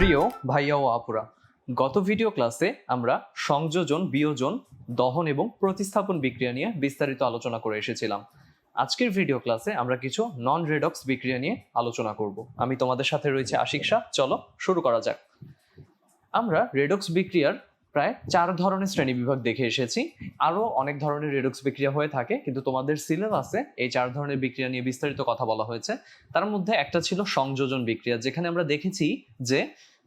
প্রিয় ভাইয়া ও আপুরা, গত ভিডিও ক্লাসে আমরা সংযোজন, বিয়োজন, দহন এবং প্রতিস্থাপন বিক্রিয়া নিয়ে বিস্তারিত আলোচনা করে এসেছিলাম। আজকের ভিডিও ক্লাসে আমরা কিছু নন রেডক্স বিক্রিয়া নিয়ে আলোচনা করব। আমি তোমাদের সাথে রয়েছে আশিক শাহ। চলো শুরু করা যাক। আমরা রেডক্স বিক্রিয়ার প্রায় 4 ধরনের শ্রেণী বিভাগ দেখে এসেছি। আরও অনেক ধরনের রেডক্স বিক্রিয়া হয়ে থাকে, কিন্তু তোমাদের সিলেবাসে এই 4 ধরনের বিক্রিয়া নিয়ে বিস্তারিত কথা বলা হয়েছে। তার মধ্যে একটা ছিল সংযোজন বিক্রিয়া, যেখানে আমরা দেখেছি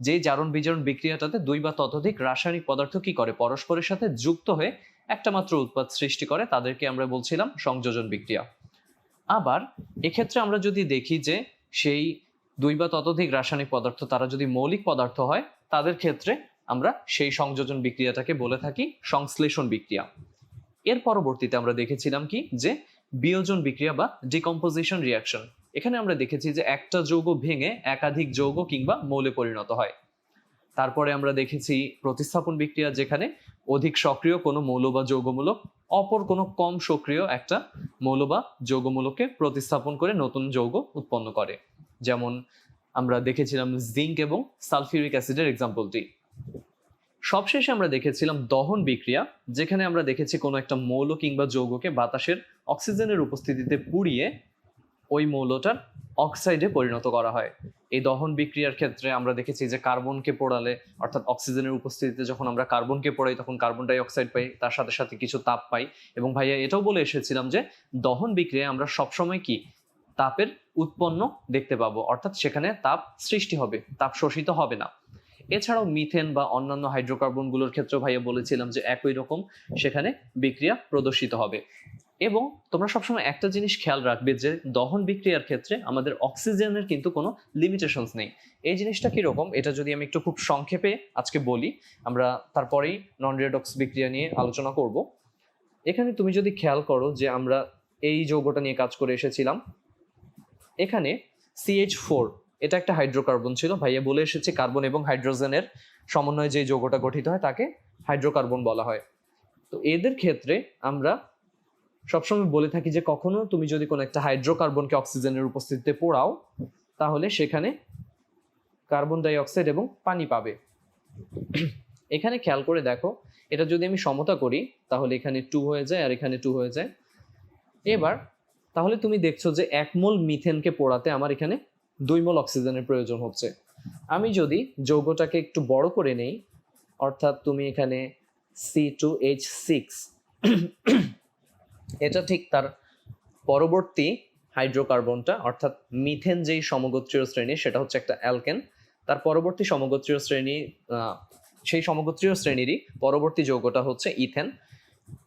যে জারণ বিজারণ বিক্রিয়াটাতে 2 বা ততোধিক রাসায়নিক পদার্থ কি করে, পরস্পরের সাথে যুক্ত হয়ে একটা মাত্র উৎপাদ সৃষ্টি করে, তাদেরকে আমরা বলছিলাম সংযোজন বিক্রিয়া। আবার এক্ষেত্রে আমরা যদি দেখি যে সেই 2 বা ততোধিক রাসায়নিক পদার্থ তারা যদি মৌলিক পদার্থ হয়, তাদের ক্ষেত্রে আমরা সেই সংযোজন বিক্রিয়াটাকে বলে থাকি সংশ্লেষণ বিক্রিয়া। এর পরবর্তীতে আমরা দেখেছিলাম কি, যে বিয়োজন বিক্রিয়া বা ডিকম্পোজিশন রিয়াকশন। এখানে আমরা দেখেছি যে একটা যৌগ ভেঙে একাধিক যৌগ কিংবা মৌলে পরিণত হয়। তারপরে আমরা দেখেছি প্রতিস্থাপন বিক্রিয়া, যেখানে অধিক সক্রিয় কোনো মৌল বা যৌগমূলক অপর কোনো কম সক্রিয় একটা মৌল বা যৌগমূলককে প্রতিস্থাপন করে নতুন যৌগ উৎপন্ন করে। যেমন আমরা দেখেছিলাম জিঙ্ক এবং সালফিউরিক অ্যাসিডের এক্সাম্পলটি। সবশেষে আমরা দেখেছিলাম দহন বিক্রিয়া, যেখানে আমরা দেখেছি কোনো একটা মৌল কিংবা যৌগকে বাতাসের অক্সিজেনের উপস্থিতিতে পুড়িয়ে ওই মৌলটার অক্সাইডে পরিণত করা হয়। এই দহন বিক্রিয়ার ক্ষেত্রে আমরা দেখেছি যে কার্বনকে পোড়ালে, অর্থাৎ অক্সিজেনের উপস্থিতিতে যখন আমরা কার্বনকে পোড়াই তখন কার্বন ডাই অক্সাইড পাই, তার সাথে সাথে কিছু তাপ পাই। এবং ভাইয়া এটাও বলে এসেছিলাম যে দহন বিক্রিয়ায় আমরা সবসময় কি তাপের উৎপন্ন দেখতে পাবো, অর্থাৎ সেখানে তাপ সৃষ্টি হবে, তাপ শোষিত হবে না। এছাড়াও মিথেন বা অন্যান্য হাইড্রোকার্বনগুলোর ক্ষেত্রে ভাইয়া বলেছিলাম যে একই রকম সেখানে বিক্রিয়া প্রদর্শিত হবে। এবং তোমরা সবসময় একটা জিনিস খেয়াল রাখবে যে দহন বিক্রিয়ার ক্ষেত্রে আমাদের অক্সিজেনের কিন্তু কোনো লিমিটেশনস নেই। এই জিনিসটা কিরকম, এটা যদি আমি একটু খুব সংক্ষেপে আজকে বলি, আমরা তারপরেই নন রেডক্স বিক্রিয়া নিয়ে আলোচনা করব। এখানে তুমি যদি খেয়াল করো যে আমরা এই যৌগটা নিয়ে কাজ করে এসেছিলাম। এখানে CH4 এটা একটা হাইড্রোকার্বন ছিল। ভাইয়া বলে এসেছে কার্বন এবং হাইড্রোজেনের সমন্বয়ে যে যৌগটা গঠিত হয় তাকে হাইড্রোকার্বন বলা হয়। তো এদের ক্ষেত্রে আমরা সবসময় বলে থাকি যে কখনো তুমি যদি কোনো একটা হাইড্রোকার্বনকে অক্সিজেনের উপস্থিতিতে পোড়াও, তাহলে সেখানে কার্বন ডাই অক্সাইড এবং পানি পাবে। এখানে খেয়াল করে দেখো, এটা যদি আমি সমতা করি তাহলে এখানে 2 হয়ে যায় আর এখানে 2 হয়ে যায়। এবার তাহলে তুমি দেখছো যে 1 মোল মিথেনকে পোড়াতে আমার এখানে 2 মোল অক্সিজেনের প্রয়োজন হচ্ছে। আমি যদি যৌগটাকে একটু বড় করে নেই, অর্থাৎ তুমি এখানে C2H6, এটা ঠিক তার পরবর্তী হাইড্রোকার্বনটা, অর্থাৎ মিথেন যেই সমগোত্রীয় শ্রেণী সেটা হচ্ছে একটা অ্যালকেন, তার পরবর্তী সমগোত্রীয় শ্রেণী, সেই সমগোত্রীয় শ্রেণীরই পরবর্তী যৌগটা হচ্ছে ইথেন।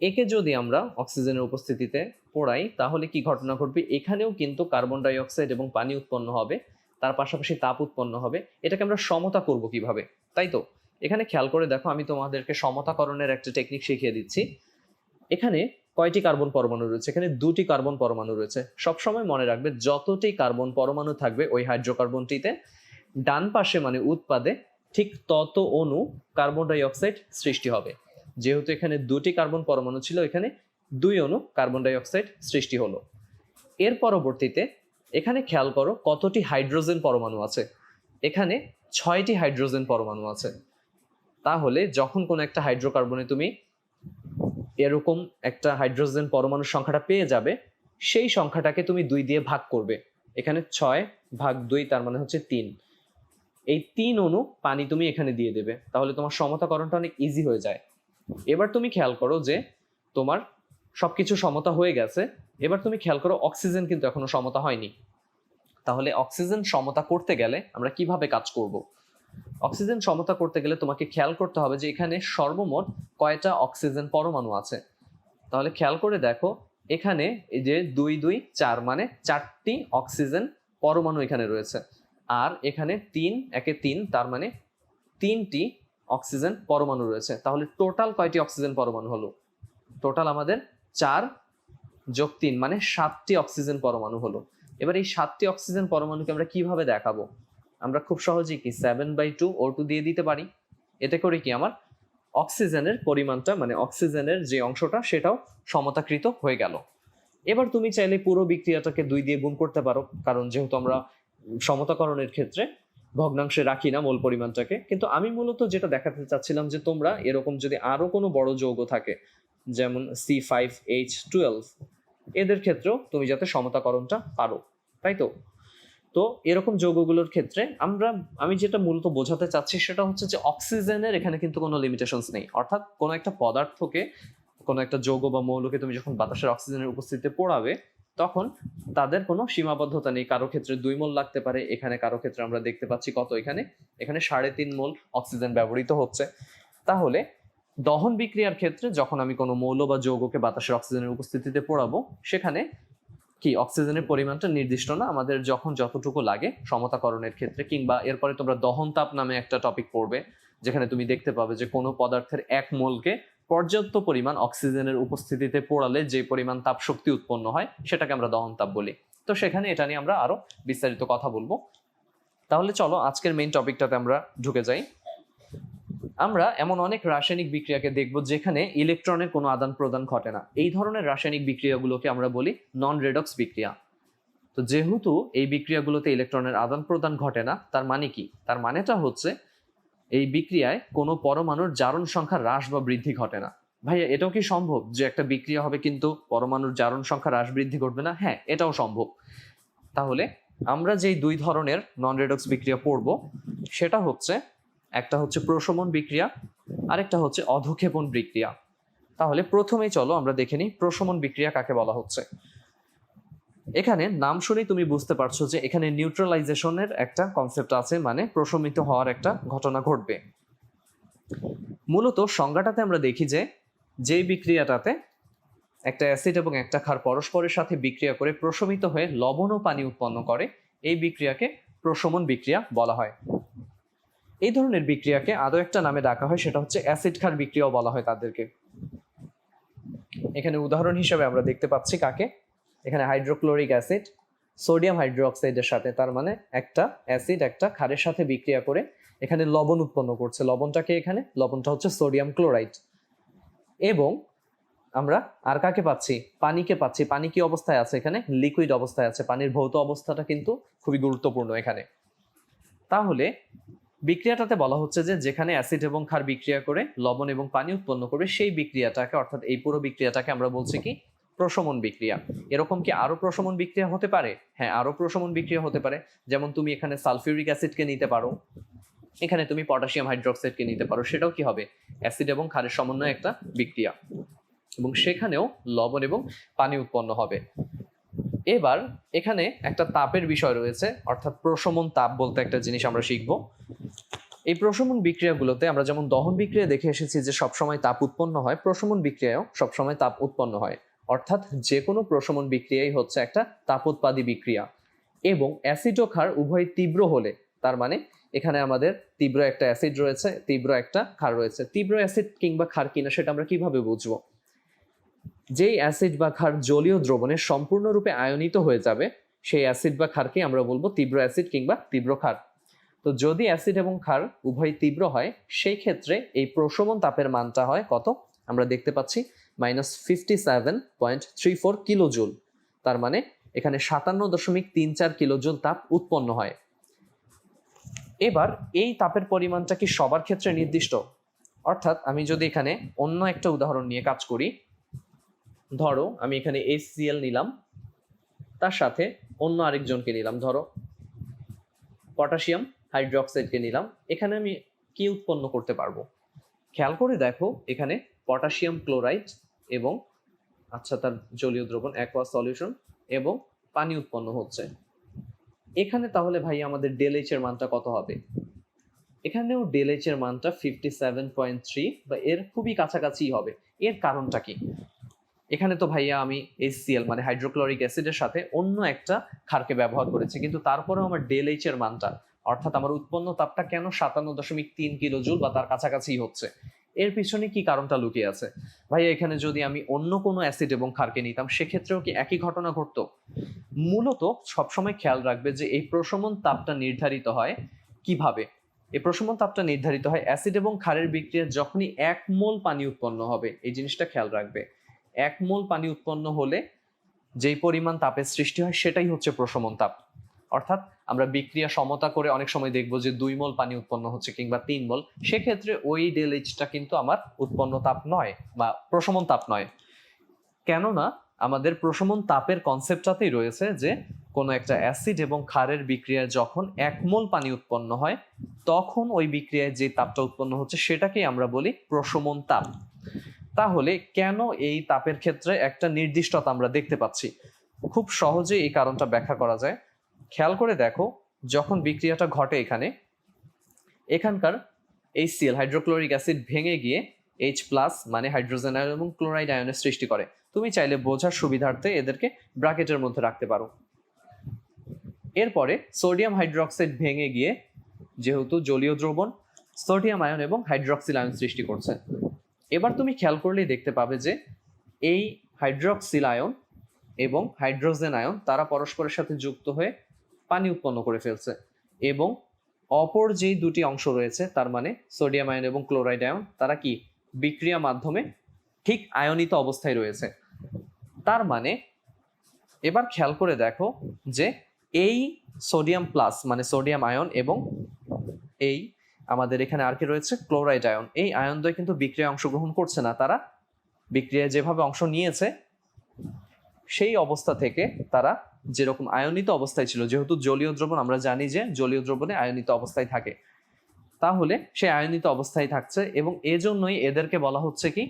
একে যদি আমরা অক্সিজেনের উপস্থিতিতে পোড়াই তাহলে কি ঘটনা ঘটবে, এখানেও কিন্তু কার্বন ডাই অক্সাইড এবং পানি উৎপন্ন হবে, তার পাশাপাশি তাপ উৎপন্ন হবে। এটাকে আমরা সমতা করব কিভাবে, তাই তো? এখানে খেয়াল করে দেখো, আমি তোমাদেরকে সমতাকরণের একটা টেকনিক শিখিয়ে দিচ্ছি। এখানে কয়টি কার্বন পরমাণু রয়েছে? এখানে 2টি কার্বন পরমাণু রয়েছে। সবসময় মনে রাখবে, যতটি কার্বন পরমাণু থাকবে ওই হাইড্রোকার্বনটিতে, ডান পাশে মানে উৎপাদে ঠিক তত অণু কার্বন ডাই অক্সাইড সৃষ্টি হবে। যেহেতু এখানে 2টি কার্বন পরমাণু ছিল, এখানে 2 অণু কার্বন ডাই অক্সাইড সৃষ্টি হলো। এর পরবর্তীতে এখানে খেয়াল করো কতটি হাইড্রোজেন পরমাণু আছে। এখানে 6টি হাইড্রোজেন পরমাণু আছে। তাহলে যখন কোনো একটা হাইড্রোকার্বনে তুমি এরকম একটা হাইড্রোজেন পরমাণুর সংখ্যাটা পেয়ে যাবে, সেই সংখ্যাটাকে তুমি 2 দিয়ে ভাগ করবে। এখানে 6 ভাগ 2 তার মানে হচ্ছে 3। এই 3 অণু পানি তুমি এখানে দিয়ে দেবে, তাহলে তোমার সমতাকরণটা অনেক ইজি হয়ে যায়। এবার তুমি খেয়াল করো যে তোমার সবকিছু সমতা হয়ে গেছে। এবার তুমি খেয়াল করো অক্সিজেন কিন্তু এখনো সমতা হয়নি। তাহলে অক্সিজেন সমতা করতে গেলে আমরা কিভাবে কাজ করব? অক্সিজেন সমতা করতে গেলে তোমাকে খেয়াল করতে হবে যে এখানে সর্বমোট কয়টা অক্সিজেন পরমাণু আছে। তাহলে খেয়াল করে দেখো, এখানে এই যে 2 2 4 মানে 4টি অক্সিজেন পরমাণু এখানে রয়েছে। আর এখানে 3 একে 3 তার মানে 3টি অক্সিজেন পরমাণু রয়েছে। তাহলে টোটাল কয়টি অক্সিজেন পরমাণু হলো? টোটাল আমাদের 4 যোগ 3 মানে 7টি অক্সিজেন পরমাণু হলো। এবার এই 7টি অক্সিজেন পরমাণুকে আমরা কিভাবে দেখাবো? আমরা খুব সহজেই কি 7/2 O2 দিয়ে দিতে পারি। এতে করে কি আমার অক্সিজেনের পরিমাণটা, মানে অক্সিজেনের যে অংশটা, সেটাও সমতাকৃত হয়ে গেল। এবার তুমি চাইলে পুরো বিক্রিয়াটাকে 2 দিয়ে গুণ করতে পারো, কারণ যেহেতু আমরা সমতাকরণের ক্ষেত্রে ভগ্নাংশে রাখি না মোল পরিমাণটাকে, কিন্তু আমি মূলত যেটা দেখাতে চাচ্ছিলাম যে তোমরা এরকম যদি আরো কোনো বড় যৌগ থাকে, যেমন C5H12, এদের ক্ষেত্রেও তুমি যাতে সমতাকরণটা পারো, তাই তো? তো এরকম যৌগগুলোর ক্ষেত্রে আমি যেটা মূলত বোঝাতে চাচ্ছি সেটা হচ্ছে যে অক্সিজেনের এখানে কিন্তু কোনো লিমিটেশনস নেই। অর্থাৎ কোনো একটা পদার্থকে, কোনো একটা যৌগ বা মৌলকে তুমি যখন বাতাসের অক্সিজেনের উপস্থিতিতে পোড়াবে, তখন তাদের কোনো সীমাবদ্ধতা নেই। কারো ক্ষেত্রে 2 মোল লাগতে পারে, এখানে কারো ক্ষেত্রে আমরা দেখতে পাচ্ছি কত, এখানে 3.5 মোল অক্সিজেন ব্যবহৃত হচ্ছে। তাহলে দহন বিক্রিয়ার ক্ষেত্রে যখন আমি কোনো মৌল বা যৌগকে বাতাসের অক্সিজেনের উপস্থিতিতে পোড়াবো, সেখানে কি অক্সিজেনের পরিমাণটা নির্দিষ্ট না, আমাদের যখন যতটুকু লাগে সমতাকরণের ক্ষেত্রে, কিংবা এরপরে তোমরা দহন তাপ নামে একটা টপিক পড়বে, যেখানে তুমি দেখতে পাবে যে কোনো পদার্থের 1 মোলকে পর্যাপ্ত পরিমাণ অক্সিজেনের উপস্থিতিতে পোড়ালে যে পরিমাণ তাপ শক্তি উৎপন্ন হয় সেটাকে আমরা দহন তাপ বলি। তো সেখানে এটা নিয়ে আমরা আরো বিস্তারিত কথা বলবো। তাহলে চলো আজকের মেইন টপিকটাতে আমরা ঢুকে যাই। আমরা এমন অনেক রাসায়নিক বিক্রিয়াকে দেখব যেখানে ইলেকট্রনের কোনো আদান প্রদান ঘটে না। এই ধরনের রাসায়নিক বিক্রিয়াগুলোকে আমরা বলি নন রেডক্স বিক্রিয়া। তো যেহেতু এই বিক্রিয়াগুলোতে ইলেকট্রনের আদান প্রদান ঘটে না, তার মানে কি? তার মানেটা হচ্ছে এই বিক্রিয়ায় কোনো পরমাণুর জারণ সংখ্যা হ্রাস বা বৃদ্ধি ঘটে না। ভাইয়া, এটাও কি সম্ভব যে একটা বিক্রিয়া হবে কিন্তু পরমাণুর জারণ সংখ্যা হ্রাস বৃদ্ধি ঘটবে না? হ্যাঁ, এটাও সম্ভব। তাহলে আমরা যেই 2 ধরনের নন রেডক্স বিক্রিয়া পড়ব, সেটা হচ্ছে, একটা হচ্ছে প্রশমন বিক্রিয়া, আরেকটা হচ্ছে অধঃক্ষেপণ বিক্রিয়া। তাহলে প্রথমেই চলো আমরা দেখে নিই প্রশমন বিক্রিয়া কাকে বলা হচ্ছে। এখানে নাম শুনেই তুমি বুঝতে পারছো যে এখানে নিউট্রালাইজেশনের একটা কনসেপ্ট আছে, মানে প্রশমিত হওয়ার একটা ঘটনা ঘটবে। মূলত সংজ্ঞাটাতে আমরা দেখি যে যেই বিক্রিয়াটাতে একটা অ্যাসিড এবং একটা ক্ষার পরস্পরের সাথে বিক্রিয়া করে প্রশমিত হয়ে লবণ ও পানি উৎপন্ন করে, এই বিক্রিয়াকে প্রশমন বিক্রিয়া বলা হয়। এই ধরনের বিক্রিয়াকে আরো একটা নামে ডাকা হয়, সেটা হচ্ছে অ্যাসিড ক্ষার বিক্রিয়াও বলা হয় তাদেরকে। এখানে উদাহরণ হিসেবে আমরা দেখতে পাচ্ছি কাকে, এখানে হাইড্রোক্লোরিক অ্যাসিড সোডিয়াম হাইড্রোক্সাইডের সাথে, তার মানে একটা অ্যাসিড একটা ক্ষারের সাথে বিক্রিয়া করে এখানে লবণ উৎপন্ন করছে। লবণটাকে, এখানে লবণটা হচ্ছে সোডিয়াম ক্লোরাইড। এবং আমরা আর কাকে পাচ্ছি? পানিকে পাচ্ছি। পানি কি অবস্থায় আছে? এখানে লিকুইড অবস্থায় আছে। পানির ভৌত অবস্থাটা কিন্তু খুবই গুরুত্বপূর্ণ এখানে। তাহলে বিক্রিয়াটাতে বলা হচ্ছে যে যেখানে অ্যাসিড এবং ক্ষার বিক্রিয়া করে লবণ এবং পানি উৎপন্ন করবে, সেই বিক্রিয়াটাকে, অর্থাৎ এই পুরো বিক্রিয়াটাকে আমরা বলছি কি? প্রশমন বিক্রিয়া। এরকম কি আরো প্রশমন বিক্রিয়া হতে পারে? হ্যাঁ, আরো প্রশমন বিক্রিয়া হতে পারে। যেমন তুমি এখানে সালফিউরিক অ্যাসিডকে নিতে পারো, এখানে তুমি পটাশিয়াম হাইড্রোক্সাইডকে নিতে পারো। সেটাও কি হবে? অ্যাসিড এবং ক্ষারের সমন্বয়ে একটা বিক্রিয়া, এবং সেখানেও লবণ এবং পানি উৎপন্ন হবে। এবার এখানে একটা তাপের বিষয় রয়েছে, অর্থাৎ প্রশমন তাপ বলতে একটা জিনিস আমরা শিখব। এই প্রশমন বিক্রিয়াগুলোতে আমরা যেমন দহন বিক্রিয়া দেখে এসেছি যে সবসময় তাপ উৎপন্ন হয়, প্রশমন বিক্রিয়ায়ও সবসময় তাপ উৎপন্ন হয়। অর্থাৎ যে কোনো প্রশমন বিক্রিয়াই হচ্ছে একটা তাপোৎপাদী বিক্রিয়া। এবং অ্যাসিড ও ক্ষার উভয় তীব্র হলে, তার মানে এখানে আমাদের তীব্র একটা অ্যাসিড রয়েছে, তীব্র একটা ক্ষার রয়েছে। তীব্র অ্যাসিড কিংবা ক্ষার কিনা সেটা আমরা কিভাবে বুঝবো? যেই অ্যাসিড বা ক্ষার জলীয় দ্রবণে সম্পূর্ণরূপে আয়নিত হয়ে যাবে, সেই অ্যাসিড বা ক্ষারকে আমরা বলবো তীব্র অ্যাসিড কিংবা তীব্র ক্ষার। তো যদি অ্যাসিড এবং ক্ষার উভয় তীব্র হয়, সেই ক্ষেত্রে এই প্রশমন তাপের মানটা হয় কত? আমরা দেখতে পাচ্ছি -57.34 কিলোজুল। তার মানে এখানে 57.34 কিলোজুল তাপ উৎপন্ন হয়। এবার এই তাপের পরিমাণটা কি সবার ক্ষেত্রে নির্দিষ্ট? অর্থাৎ আমি যদি এখানে অন্য একটা উদাহরণ নিয়ে কাজ করি, ধরো আমি এখানে HCl নিলাম, তার সাথে অন্য আরেকজনকে নিলাম, ধরো পটাশিয়াম হাইড্রোক্সাইডকে নিলাম। এখানে আমি কি উৎপন্ন করতে পারবো? খেয়াল করে দেখো, এখানে পটাশিয়াম ক্লোরাইড এবং তার জলীয় দ্রবণ অ্যাকোয়া সলিউশন এবং পানি উৎপন্ন হচ্ছে। এখানে তাহলে ভাই আমাদের ΔH এর মানটা কত হবে? এখানেও ΔH এর মানটা 57.3 বা এর খুবই কাছাকাছি হবে। এর কারণটা কি? এখানে তো ভাইয়া আমি HCl মানে হাইড্রোক্লোরিক অ্যাসিডের সাথে অন্য একটা ক্ষারকে ব্যবহার করেছি, কিন্তু তারপরেও আমার ΔH এর মানটা, অর্থাৎ আমার উৎপন্ন তাপটা কেন 57.3 কিলোজুল বা তার কাছাকাছি হচ্ছে? এর পিছনে কি কারণটা লুকিয়ে আছে? ভাইয়া, এখানে যদি আমি অন্য কোনো অ্যাসিড এবং ক্ষারকে নিতাম, সেক্ষেত্রেও কি একই ঘটনা ঘটতো? মূলত সবসময় খেয়াল রাখবে যে এই প্রশমন তাপটা নির্ধারিত হয় কিভাবে। এই প্রশমন তাপটা নির্ধারিত হয় অ্যাসিড এবং ক্ষারের বিক্রিয়া যখনই 1 মোল পানি উৎপন্ন হবে। এই জিনিসটা খেয়াল রাখবে। 1 মোল পানি উৎপন্ন হলে যেই পরিমাণ তাপের সৃষ্টি হয় সেটাই হচ্ছে প্রশমন তাপ। অর্থাৎ আমরা বিক্রিয়া সমতা করে অনেক সময় দেখবো যে 2 মোল পানি উৎপন্ন হচ্ছে কিংবা 3 মোল, সেক্ষেত্রে ওই ΔHটা কিন্তু আমার উৎপন্ন তাপ নয় বা প্রশমন তাপ নয়। কেননা আমাদের প্রশমন তাপের কনসেপ্টটাতেই রয়েছে যে কোনো একটা অ্যাসিড এবং ক্ষারের বিক্রিয়ায় যখন 1 মোল পানি উৎপন্ন হয় তখন ওই বিক্রিয়ায় যে তাপটা উৎপন্ন হচ্ছে সেটাকেই আমরা বলি প্রশমন তাপ। তাহলে কেন এই তাপের ক্ষেত্রে একটা নির্দিষ্টতা আমরা দেখতে পাচ্ছি? খুব সহজে এই কারণটা ব্যাখ্যা করা যায়। খেয়াল করে দেখো, যখন বিক্রিয়াটা ঘটে এখানকার HCl হাইড্রোক্লোরিক অ্যাসিড ভেঙে গিয়ে H+ মানে হাইড্রোজেন আয়ন এবং ক্লোরাইড আয়নের সৃষ্টি করে। তুমি চাইলে বোঝার সুবিধার্থে এদেরকে ব্র্যাকেটের মধ্যে রাখতে পারো। এরপরে সোডিয়াম হাইড্রোক্সাইড ভেঙে গিয়ে, যেহেতু জলীয় দ্রবণ, সোডিয়াম আয়ন এবং হাইড্রক্সিল আয়ন সৃষ্টি করছে। এবার তুমি খেয়াল করলেই দেখতে পাবে যে এই হাইড্রক্সিল আয়ন এবং হাইড্রোজেন আয়ন তারা পরস্পরের সাথে যুক্ত হয়ে পানি উৎপন্ন করে ফেলছে, এবং অপর যেই দুটি অংশ রয়েছে তার মানে সোডিয়াম আয়ন এবং ক্লোরাইড আয়ন তারা কি বিক্রিয়া মাধ্যমে ঠিক আয়নিত অবস্থায় রয়েছে। তার মানে এবার খেয়াল করে দেখো যে এই সোডিয়াম প্লাস মানে সোডিয়াম আয়ন এবং এই আমাদের এখানে আর কি রয়েছে ক্লোরাইড আয়ন, এই আয়নদ্বয় কিন্তু বিক্রিয়ায় অংশগ্রহণ করছে না। তারা বিক্রিয়ায় যেভাবে অংশ নিয়েছে সেই অবস্থা থেকে তারা যেরকম আয়নিত অবস্থায় ছিল, যেহেতু জলীয় দ্রবণ আমরা জানি যে জলীয় দ্রবণে আয়নিত অবস্থায় থাকে, তাহলে সে আয়নিত অবস্থায় থাকছে এবং এজন্যই এদেরকে বলা হচ্ছে কি,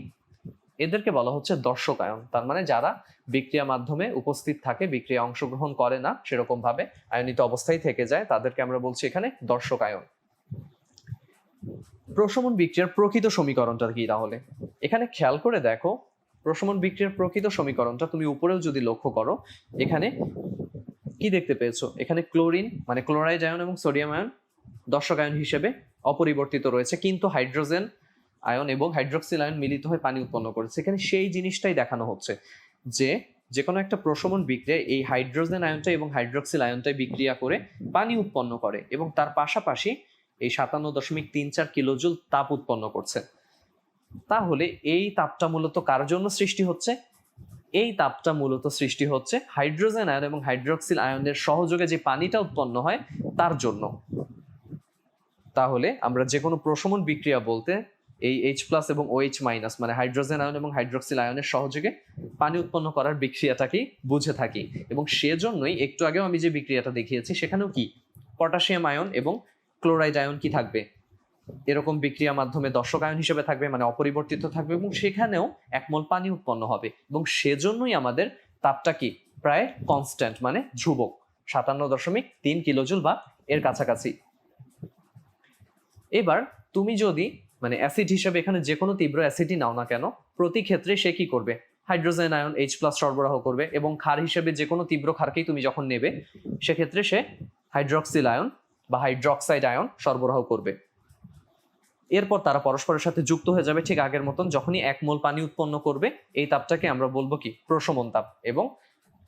এদেরকে বলা হচ্ছে দর্শক আয়ন। তার মানে যারা বিক্রিয়া মাধ্যমে উপস্থিত থাকে, বিক্রিয়া অংশগ্রহণ করে না, সেরকম ভাবে আয়নিত অবস্থায় থেকে যায়, তাদেরকে আমরা বলছি এখানে দর্শক আয়ন। প্রশমন বিক্রিয়ার প্রকৃত সমীকরণটা কি তাহলে? এখানে খেয়াল করে দেখো, প্রশমন বিক্রিয়ার প্রকৃত সমীকরণটা তুমি উপরেও যদি লক্ষ্য করো, এখানে কি দেখতে পেয়েছো? এখানে ক্লোরিন মানে ক্লোরাইড আয়ন এবং সোডিয়াম আয়ন দর্শক আয়ন হিসেবে অপরিবর্তিত রয়েছে, কিন্তু হাইড্রোজেন আয়ন এবং হাইড্রক্সিল আয়ন মিলিত হয়ে পানি উৎপন্ন করেছে। এখানে সেই জিনিসটাই দেখানো হচ্ছে যে যে কোনো একটা প্রশমন বিক্রিয়ায় এই হাইড্রোজেন আয়নটা এবং হাইড্রক্সিল আয়নটাই বিক্রিয়া করে পানি উৎপন্ন করে এবং তার পাশাপাশি এই 57.34 কিলোজুল তাপ উৎপন্ন করছে। তাহলে এই তাপটা মূলত কার জন্য সৃষ্টি হচ্ছে? এই তাপটা মূলত সৃষ্টি হচ্ছে হাইড্রোজেন আয়ন এবং হাইড্রক্সিল আয়নের সহযোগে যে পানিটা উৎপন্ন হয় তার জন্য। তাহলে আমরা যে কোনো প্রশমন বিক্রিয়া বলতে এই H+ এবং OH- মানে হাইড্রোজেন আয়ন এবং হাইড্রক্সিল আয়নের সহযোগে পানি উৎপন্ন করার বিক্রিয়াটাকেই বুঝে থাকি, এবং সেজন্যই একটু আগেও আমি যে বিক্রিয়াটা দেখিয়েছি সেখানেও কি পটাশিয়াম আয়ন এবং ক্লোরাইড আয়ন কি থাকবে, এরকম বিক্রিয়া মাধ্যমে দর্শক আয়ন হিসেবে থাকবে, মানে অপরিবর্তিত থাকবে, এবং সেখানেও 1 মোল পানি উৎপন্ন হবে, এবং সেজন্যই আমাদের তাপটা কি প্রায় কনস্ট্যান্ট মানে ধ্রুবক 57.3 কিলোজুল বা এর কাছাকাছি। এবার তুমি যদি মানে অ্যাসিড হিসেবে এখানে যে কোনো তীব্র অ্যাসিডই নাও না কেন, প্রতি ক্ষেত্রে সে কি করবে? হাইড্রোজেন আয়ন H+ সরবরাহ করবে, এবং ক্ষার হিসেবে যে কোনো তীব্র ক্ষারকেই তুমি যখন নেবে সেক্ষেত্রে সে হাইড্রক্সিল আয়ন বা হাইড্রক্সাইড আয়ন সরবরাহ করবে। এরপর তারা পরস্পরের সাথে যুক্ত হয়ে যাবে ঠিক আগের মতন। যখনই 1 মোল পানি উৎপন্ন করবে এই তাপটাকে আমরা বলবো কি প্রশমন তাপ। এবং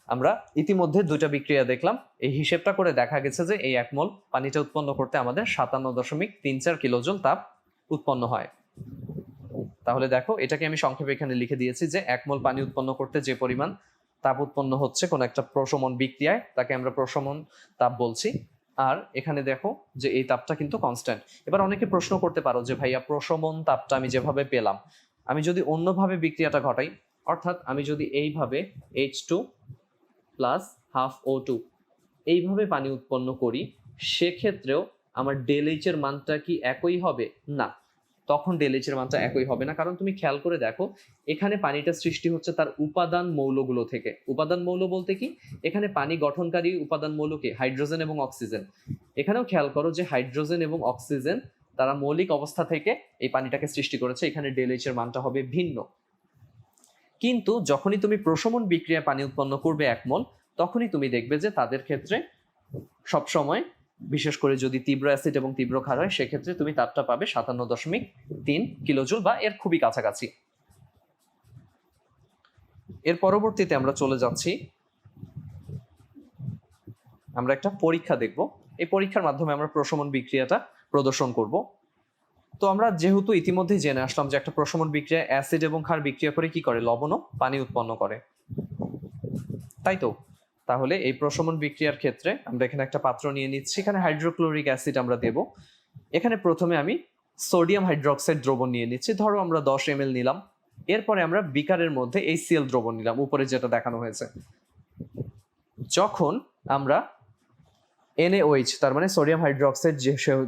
আমরা ইতিমধ্যে দুইটা বিক্রিয়া দেখলাম, এই হিসেবটা করে দেখা গেছে যে এই 1 মোল পানিটা উৎপন্ন করতে আমাদের 57.34 কিলোজুল তাপ উৎপন্ন হয়। তাহলে দেখো, এটাকে আমি সংক্ষেপে এখানে লিখে দিয়েছি যে 1 মোল পানি উৎপন্ন করতে যে পরিমাণ তাপ উৎপন্ন হচ্ছে কোন একটা প্রশমন বিক্রিয়ায় তাকে আমরা প্রশমন তাপ বলছি। আর এখানে দেখো যে এই তাপটা কিন্তু কনস্ট্যান্ট। এবার অনেকে প্রশ্ন করতে পারো যে ভাইয়া প্রশমন তাপটা আমি যেভাবে পেলাম, আমি যদি অন্যভাবে বিক্রিয়াটা ঘটাই, অর্থাৎ আমি যদি এইভাবে H2 প্লাস হাফ O2 এইভাবে পানি উৎপন্ন করি, সেক্ষেত্রেও আমার ΔH এর মানটা কি একই হবে? না, তখন ΔH এর মানটা একই হবে না। কারণ তুমি খেয়াল করে দেখো, এখানে পানিটা সৃষ্টি হচ্ছে তার উপাদান মৌলগুলো থেকে। উপাদান মৌল বলতে কি, এখানে পানি গঠনকারী উপাদান মৌল কি হাইড্রোজেন এবং অক্সিজেন। এখানেও খেয়াল করো যে হাইড্রোজেন এবং অক্সিজেন তারা মৌলিক অবস্থা থেকে এই পানিটাকে সৃষ্টি করেছে, এখানে ΔH এর মানটা হবে ভিন্ন। কিন্তু যখনই তুমি প্রশমন বিক্রিয়ায় পানি উৎপন্ন করবে 1 মোল, তখনই তুমি দেখবে যে তাদের ক্ষেত্রে সবসময়, বিশেষ করে যদি তীব্র অ্যাসিড এবং তীব্র ক্ষার হয়, সেক্ষেত্রে তুমি তাপটা পাবে 57.3 কিলোজুল বা এর খুবই কাছাকাছি। এর পরবর্তীতে আমরা চলে যাচ্ছি, আমরা একটা পরীক্ষা দেখব। এই পরীক্ষার মাধ্যমে আমরা প্রশমন বিক্রিয়াটা প্রদর্শন করব। তো আমরা যেহেতু ইতিমধ্যেই জেনে আসলাম যে একটা প্রশমন বিক্রিয়া অ্যাসিড এবং ক্ষার বিক্রিয়া করে কি করে, লবণ ও পানি উৎপন্ন করে, তাই তো? তাহলে এই প্রশমন বিক্রিয়ার ক্ষেত্রে আমরা এখানে একটা পাত্র নিয়ে নিচ্ছি, এখানে হাইড্রোক্লোরিক অ্যাসিড আমরা দেব। এখানে প্রথমে আমি সোডিয়াম হাইড্রোক্সাইড দ্রবণ নিয়ে নিচ্ছি, ধরো আমরা 10 ml নিলাম। এরপরে আমরা বিকারের মধ্যে HCl দ্রবণ নিলাম, উপরে যেটা দেখানো হয়েছে। যখন আমরা NaOH, তার মানে সোডিয়াম হাইড্রোক্সাইড,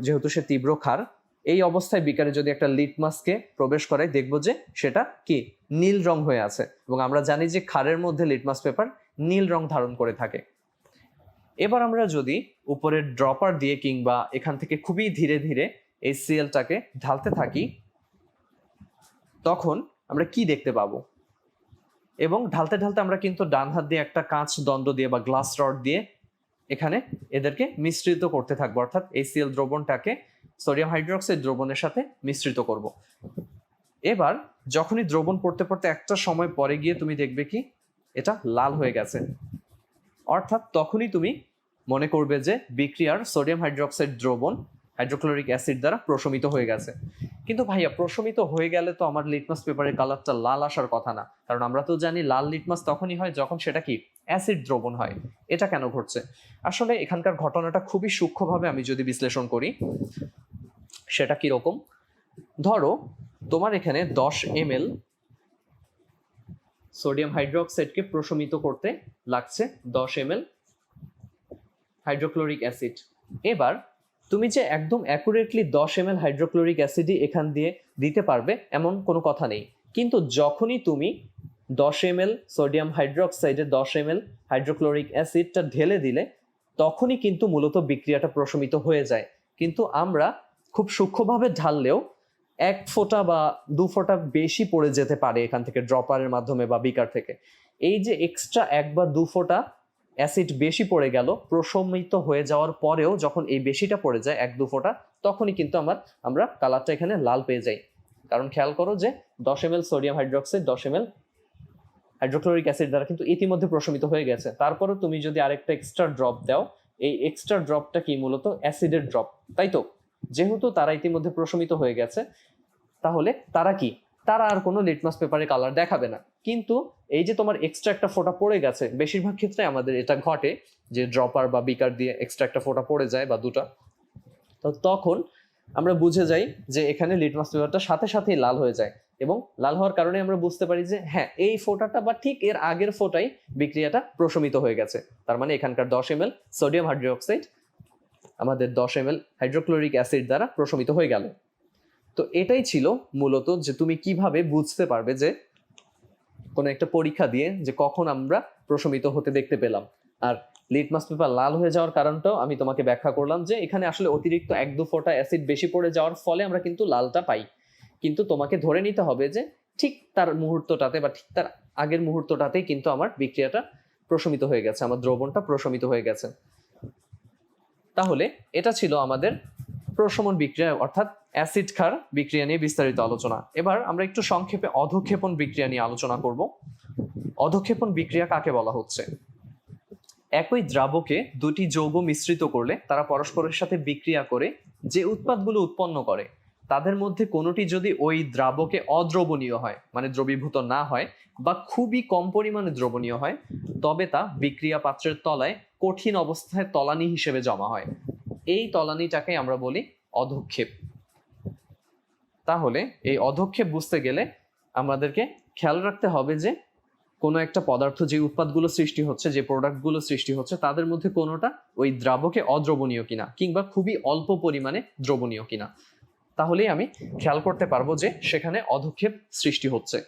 যেহেতু সে তীব্র ক্ষার, এই অবস্থায় বিকারে যদি একটা লিটমাসকে প্রবেশ করাই, দেখবো যে সেটা কি নীল রং হয়ে আছে। এবং আমরা জানি যে ক্ষারের মধ্যে লিটমাস পেপার নীল রং ধারণ করে থাকে। এবার আমরা যদি উপরের ড্রপার দিয়ে কিংবা এখান থেকে খুবই ধীরে ধীরে HClটাকে ঢালতে থাকি, তখন আমরা কি দেখতে পাবো? এবং ঢালতে ঢালতে আমরা কিন্তু ডান হাত দিয়ে একটা কাঁচ দণ্ড দিয়ে বা গ্লাস রড দিয়ে এখানে এদেরকে মিশ্রিত করতে থাকবো, অর্থাৎ HCl দ্রবণটাকে সোডিয়াম হাইড্রোক্সাইড দ্রবণের সাথে মিশ্রিত করব। এবার যখনই দ্রবণ পড়তে পড়তে একটা সময় পরে গিয়ে তুমি দেখবে কি এটা লাল হয়ে গেছে, অর্থাৎ তখনই তুমি মনে করবে যে বিক্রিয়ার সোডিয়াম হাইড্রোক্সাইড দ্রবণ হাইড্রোক্লোরিক অ্যাসিড দ্বারা প্রশমিত হয়ে গেছে। কিন্তু ভাইয়া, প্রশমিত হয়ে গেলে তো আমার লিটমাস পেপারের কালারটা লাল আসার কথা না, কারণ আমরা তো জানি লাল লিটমাস তখনই হয় যখন সেটা কি অ্যাসিড দ্রবণ হয়। এটা কেন ঘটছে? আসলে এখানকার ঘটনাটা খুবই সূক্ষ্মভাবে আমি যদি বিশ্লেষণ করি, সেটা কিরকম? ধরো তোমার এখানে 10 ml সোডিয়াম হাইড্রোক্সাইডকে প্রশমিত করতে লাগছে 10 ml হাইড্রোক্লোরিক অ্যাসিড। এবার তুমি যে একদম অ্যাকুরেটলি 10 ml হাইড্রোক্লোরিক অ্যাসিডই এখান দিয়ে দিতে পারবে এমন কোনো কথা নেই। কিন্তু যখনই তুমি 10 ml সোডিয়াম হাইড্রোক্সাইডে 10 ml হাইড্রোক্লোরিক অ্যাসিডটা ঢেলে দিলে তখনই কিন্তু মূলত বিক্রিয়াটা প্রশমিত হয়ে যায়। কিন্তু আমরা খুব সূক্ষ্মভাবে ঢাললেও 1 ফোঁটা বা 2 ফোঁটা বেশি পড়ে যেতে পারে এখান থেকে ড্রপারের মাধ্যমে বা বিকার থেকে। এই যে এক্সট্রা 1 বা 2 ফোঁটা অ্যাসিড বেশি পড়ে গেল, প্রশমিত হয়ে যাওয়ার পরেও যখন এই বেশিটা পড়ে যায় 1-2 ফোঁটা, তখনই কিন্তু আমরা কালারটা এখানে লাল পেয়ে যাই। কারণ খেয়াল করো যে 10 ml sodium hydroxide 10 ml hydrochloric acid দ্বারা কিন্তু ইতিমধ্যে প্রশমিত হয়ে গেছে। তারপরে তুমি যদি আরেকটা এক্সট্রা ড্রপ দাও, এই এক্সট্রা ড্রপটা কি মূলত অ্যাসিডের ড্রপ, তাই তো? যেহেতু তারা ইতিমধ্যে প্রশমিত হয়ে গেছে, তাহলে তারা আর কোনো লিটমাস পেপারে কালার দেখাবে না। কিন্তু এই যে তোমার এক্সট্রা একটা ফোঁটা পড়ে গেছে, বেশিরভাগ ক্ষেত্রে আমাদের এটা ঘটে যে ড্রপার বা বিকার দিয়ে এক্সট্রা একটা ফোঁটা পড়ে যায় বা দুটা, তো তখন আমরা বুঝে যাই যে এখানে লিটমাস পেপারটা সাথে সাথেই লাল হয়ে যায়। এবং লাল হওয়ার কারণে আমরা বুঝতে পারি যে হ্যাঁ, এই ফোঁটাটা বা ঠিক এর আগের ফোঁটাই বিক্রিয়াটা প্রশমিত হয়ে গেছে। তার মানে এখানকার 10 ml সোডিয়াম হাইড্রোক্সাইড আমাদের 10 ml হাইড্রোক্লোরিক অ্যাসিড দ্বারা প্রশমিত হয়ে গেল। তো এটাই ছিল মূলত যে তুমি কিভাবে বুঝতে পারবে যে কোনো একটা পরীক্ষা দিয়ে যে কখন আমরা প্রশমিত হতে দেখতে পেলাম। আর লিটমাস পেপার লাল হয়ে যাওয়ার কারণটাও আমি তোমাকে ব্যাখ্যা করলাম যে এখানে আসলে অতিরিক্ত 1-2 ফোঁটা অ্যাসিড বেশি পড়ে যাওয়ার ফলে আমরা কিন্তু লালটা পাই। কিন্তু তোমাকে ধরে নিতে হবে যে ঠিক তার মুহূর্তটাতে বা ঠিক তার আগের মুহূর্তটাতেই কিন্তু আমার বিক্রিয়াটা প্রশমিত হয়ে গেছে, আমার দ্রবণটা প্রশমিত হয়ে গেছে। তাহলে এটা ছিল আমাদের প্রশমন বিক্রিয়া অর্থাৎ অ্যাসিড ক্ষার বিক্রিয়া নিয়ে বিস্তারিত আলোচনা। এবার আমরা একটু সংক্ষেপে অধঃক্ষেপণ বিক্রিয়া নিয়ে আলোচনা করব। অধঃক্ষেপণ বিক্রিয়া কাকে বলা হচ্ছে? একই দ্রাবকে দুটি যৌগ মিশ্রিত করলে তারা পরস্পরের সাথে বিক্রিয়া করে যে উৎপাদগুলো উৎপন্ন করে তাদের মধ্যে কোনোটি যদি ওই দ্রাবকে অদ্রবণীয় হয়, মানে দ্রবীভূত না হয়, বা খুবই কম পরিমাণে দ্রবণীয় হয়, তবে তা বিক্রিয়া পাত্রের তলায় কঠিন অবস্থায় তলানি হিসেবে জমা হয়। এই তলানিটাকে আমরা বলি অধঃক্ষেপ। তাহলে এই অধঃক্ষেপ বুঝতে গেলে আমাদেরকে খেয়াল রাখতে হবে যে কোনো একটা পদার্থ যে উৎপাদগুলো সৃষ্টি হচ্ছে, যে প্রোডাক্টগুলো সৃষ্টি হচ্ছে, তাদের মধ্যে কোনোটা ওই দ্রাবকে অদ্রবণীয় কিনা কিংবা খুবই অল্প পরিমাণে দ্রবণীয় কিনা, তাহলেই আমি খেয়াল করতে পারবো যে সেখানে অধঃক্ষেপ সৃষ্টি হচ্ছে।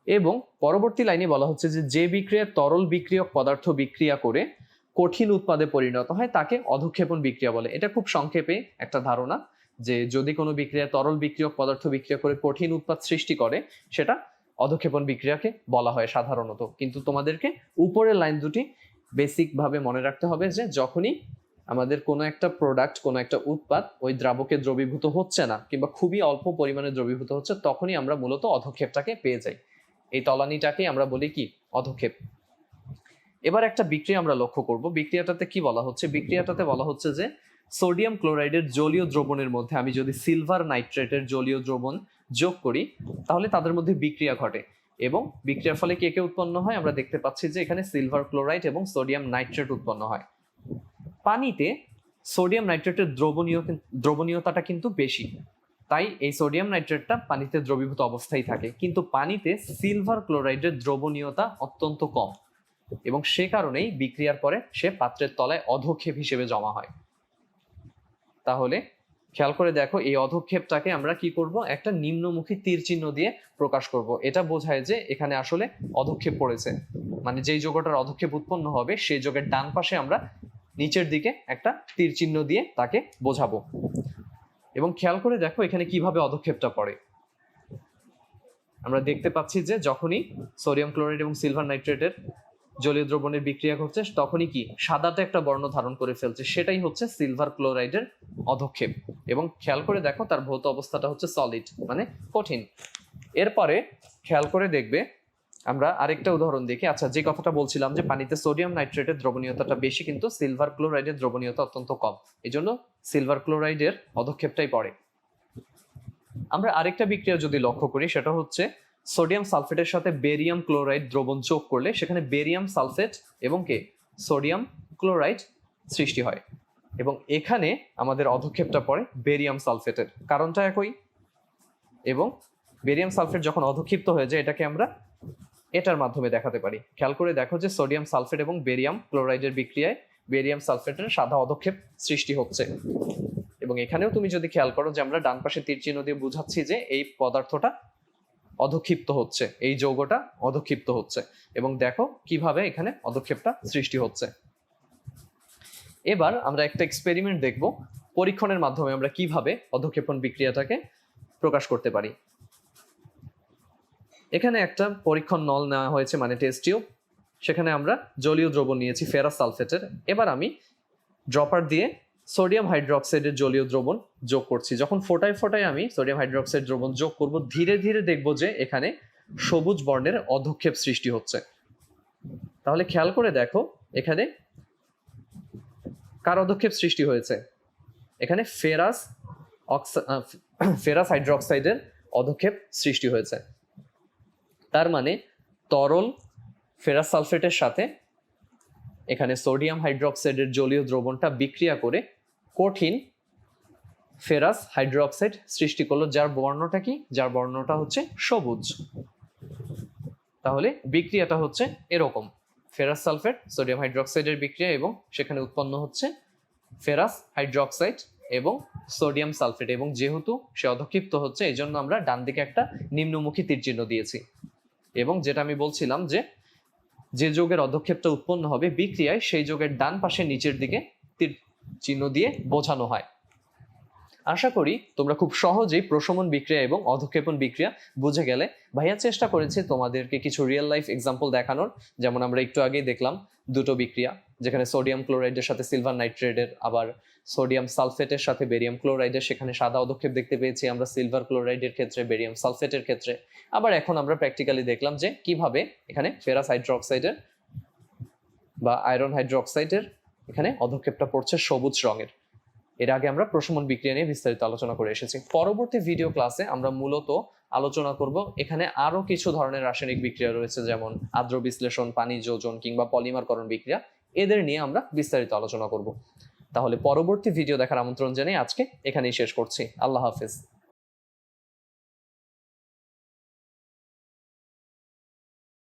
এবং পরবর্তী লাইনে বলা হচ্ছে যে বিক্রিয়ার তরল বিক্রিয়ক পদার্থ বিক্রিয়া করে কঠিন উৎপাদে পরিণত হয় তাকে অধঃক্ষেপণ বিক্রিয়া বলে। এটা খুব সংক্ষেপে একটা ধারণা যে যদি কোনো বিক্রিয়া তরল বিক্রিয়ক পদার্থ বিক্রিয়া করে কঠিন উৎপাদ সৃষ্টি করে সেটা অধঃক্ষেপণ বিক্রিয়াকে বলা হয় সাধারণত। কিন্তু তোমাদেরকে উপরের লাইন দুটি বেসিক ভাবে মনে রাখতে হবে যে যখনই আমাদের কোনো একটা প্রোডাক্ট, কোনো একটা উৎপাদ ওই দ্রাবকে দ্রবীভূত হচ্ছে না কিংবা খুবই অল্প পরিমাণে দ্রবীভূত হচ্ছে, তখনই আমরা মূলত অধঃক্ষেপটাকে পেয়ে যাই। এই তলানিটাকে আমরা বলি কি অধঃক্ষেপ। এবার একটা বিক্রিয়া আমরা লক্ষ্য করব। বিক্রিয়াটাতে কি বলা হচ্ছে? বিক্রিয়াটাতে বলা হচ্ছে যে সোডিয়াম ক্লোরাইডের জলীয় দ্রবণের মধ্যে আমি যদি সিলভার নাইট্রেটের জলীয় দ্রবণ যোগ করি তাহলে তাদের মধ্যে বিক্রিয়া ঘটে। এবং বিক্রিয়ার ফলে কে কে উৎপন্ন হয় আমরা দেখতে পাচ্ছি যে এখানে সিলভার ক্লোরাইড এবং সোডিয়াম নাইট্রেট উৎপন্ন হয়। পানিতে সোডিয়াম নাইট্রেটের দ্রবণীয়তাটা কিন্তু বেশি, তাই এই সোডিয়াম নাইট্রেটটা পানিতে দ্রবীভূত অবস্থায় থাকে, কিন্তু পানিতে সিলভার ক্লোরাইডের দ্রবণীয়তা অত্যন্ত কম এবং সে কারণেই বিক্রিয়ার পরে সে পাত্রের তলায় অধক্ষেপ হিসেবে জমা হয়। তাহলে খেয়াল করে দেখো, এই অধক্ষেপটাকে আমরা কি করব, একটা নিম্নমুখী তীর চিহ্ন দিয়ে প্রকাশ করব। এটা বোঝায় যে এখানে আসলে অধক্ষেপ পড়েছে, মানে যেই যৌগটার অধক্ষেপ উৎপন্ন হবে সেই যৌগের ডান পাশে আমরা নিচের দিকে একটা তীর চিহ্ন দিয়ে তাকে বোঝাবো। এবং খেয়াল করে দেখো এখানে কিভাবে অধক্ষেপটা পড়ে। আমরা দেখতে পাচ্ছি যে যখনই সোডিয়াম ক্লোরাইড এবং সিলভার নাইট্রেটের জলীয় দ্রবণের বিক্রিয়া ঘটছে তখনই কি সাদাতে একটা বর্ণ ধারণ করে ফেলছে, সেটাই হচ্ছে সিলভার ক্লোরাইডের অধক্ষেপ। এবং খেয়াল করে দেখো তার ভৌত অবস্থাটা হচ্ছে সলিড, মানে কঠিন। এরপরে খেয়াল করে দেখবে আমরা আরেকটা উদাহরণ দেখি। আচ্ছা, যে কথাটা বলছিলাম যে পানিতে সোডিয়াম নাইট্রেটের দ্রবণীয়তাটা বেশি কিন্তু সিলভার ক্লোরাইডের দ্রবণীয়তা অত্যন্ত কম, এই জন্য সিলভার ক্লোরাইডের অধক্ষেপটাই পড়ে। আমরা আরেকটা বিক্রিয়া যদি লক্ষ্য করি, সেটা হচ্ছে সোডিয়াম সালফেটের সাথে বেরিয়াম ক্লোরাইড দ্রবণ যোগ করলে সেখানে বেরিয়াম সালফেট এবং সোডিয়াম ক্লোরাইড সৃষ্টি হয়, এবং এখানে আমাদের অধক্ষেপটা পড়ে বেরিয়াম সালফেটের, কারণটা একই। এবং বেরিয়াম সালফেট যখন অধক্ষিপ্ত হয়ে যায় এটাকে আমরা এটার মাধ্যমে দেখাতে পারি। খেয়াল করে দেখো যে সোডিয়াম সালফেট এবং বেরিয়াম ক্লোরাইডের বিক্রিয়ায় বেরিয়াম সালফেটের সাদা অধক্ষেপ সৃষ্টি হচ্ছে। এবং এখানেও তুমি যদি খেয়াল করো যে আমরা ডান পাশে তীর চিহ্ন দিয়ে বুঝাচ্ছি যে এই পদার্থটা অধক্ষিপ্ত হচ্ছে, এই যৌগটা অধক্ষিপ্ত হচ্ছে, এবং দেখো কিভাবে এখানে অধক্ষেপটা সৃষ্টি হচ্ছে। এবার আমরা একটা এক্সপেরিমেন্ট দেখব, পরীক্ষণের মাধ্যমে আমরা কিভাবে অধক্ষেপণ বিক্রিয়াটাকে প্রকাশ করতে পারি। এখানে একটা পরীক্ষণ নল নেওয়া হয়েছে, মানে টেস্ট টিউব। সেখানে আমরা জলীয় দ্রবণ নিয়েছি ফেরাস সালফেটের। এবার আমি ড্রপার দিয়ে সোডিয়াম হাইড্রোক্সাইডের জলীয় দ্রবণ যোগ করছি। যখন ফোটায় ফোটায় আমি সোডিয়াম হাইড্রোক্সাইড দ্রবণ যোগ করব, ধীরে ধীরে দেখবো যে এখানে সবুজ বর্ণের অধক্ষেপ সৃষ্টি হচ্ছে। তাহলে খেয়াল করে দেখো এখানে কার অধক্ষেপ সৃষ্টি হয়েছে, এখানে ফেরাস হাইড্রোক্সাইডের অধক্ষেপ সৃষ্টি হয়েছে। তার মানে তরল ফেরাস সালফেটের সাথে এখানে সোডিয়াম হাইড্রোক্সাইডের জলীয় দ্রবণটা বিক্রিয়া করে কঠিন ফেরাস হাইড্রোক্সাইড সৃষ্টি করলো, যার বর্ণটা কি, যার বর্ণটা হচ্ছে সবুজ। তাহলে বিক্রিয়াটা হচ্ছে এরকম, ফেরাস সালফেট সোডিয়াম হাইড্রোক্সাইডের বিক্রিয়া এবং সেখানে উৎপন্ন হচ্ছে ফেরাস হাইড্রোক্সাইড এবং সোডিয়াম সালফেট, এবং যেহেতু সে অধক্ষিপ্ত হচ্ছে এই জন্য আমরা ডান দিকে একটা নিম্নমুখী তীর চিহ্ন দিয়েছি। এবং যেটা আমি বলছিলাম যে যৌগের অধক্ষেপটা উৎপন্ন হবে বিক্রিয়ায় সেই যৌগের ডান পাশে নিচের দিকে তীর চিহ্ন দিয়ে বোঝানো হয়। আশা করি তোমরা খুব সহজেই প্রশমন বিক্রিয়া এবং অধক্ষেপণ বিক্রিয়া বুঝে গেলে। ভাইয়া চেষ্টা করেছে তোমাদেরকে কিছু রিয়েল লাইফ এক্সাম্পল দেখানোর, যেমন আমরা একটু আগেই দেখলাম দুটো বিক্রিয়া, যেখানে সোডিয়াম ক্লোরাইডের সাথে সিলভার নাইট্রেটের, আবার সোডিয়াম সালফেটের সাথে বেরিয়াম ক্লোরাইডের, সেখানে সাদা অধক্ষেপ দেখতে পেয়েছি আমরা সিলভার ক্লোরাইডের ক্ষেত্রে, বেরিয়াম সালফেটের ক্ষেত্রে। আবার এখন আমরা প্র্যাকটিক্যালি দেখলাম যে কিভাবে এখানে ফেরাস হাইড্রোক্সাইডের বা আয়রন হাইড্রোক্সাইডের এখানে অধক্ষেপটা পড়ছে সবুজ রঙের। এর আগে আমরা প্রশমন বিক্রিয়া নিয়ে বিস্তারিত আলোচনা করে এসেছি। পরবর্তী ভিডিও ক্লাসে আমরা মূলত আলোচনা করব এখানে আরো কিছু ধরনের রাসায়নিক বিক্রিয়া রয়েছে, যেমন আদ্র বিশ্লেষণ, পানি যোজন কিংবা পলিমারকরণ বিক্রিয়া। এদের নিয়ে আমরা বিস্তারিত আলোচনা করব। তাহলে পরবর্তী ভিডিও দেখার আমন্ত্রণ জানিয়ে আজকে এখানেই শেষ করছি। আল্লাহ হাফেজ।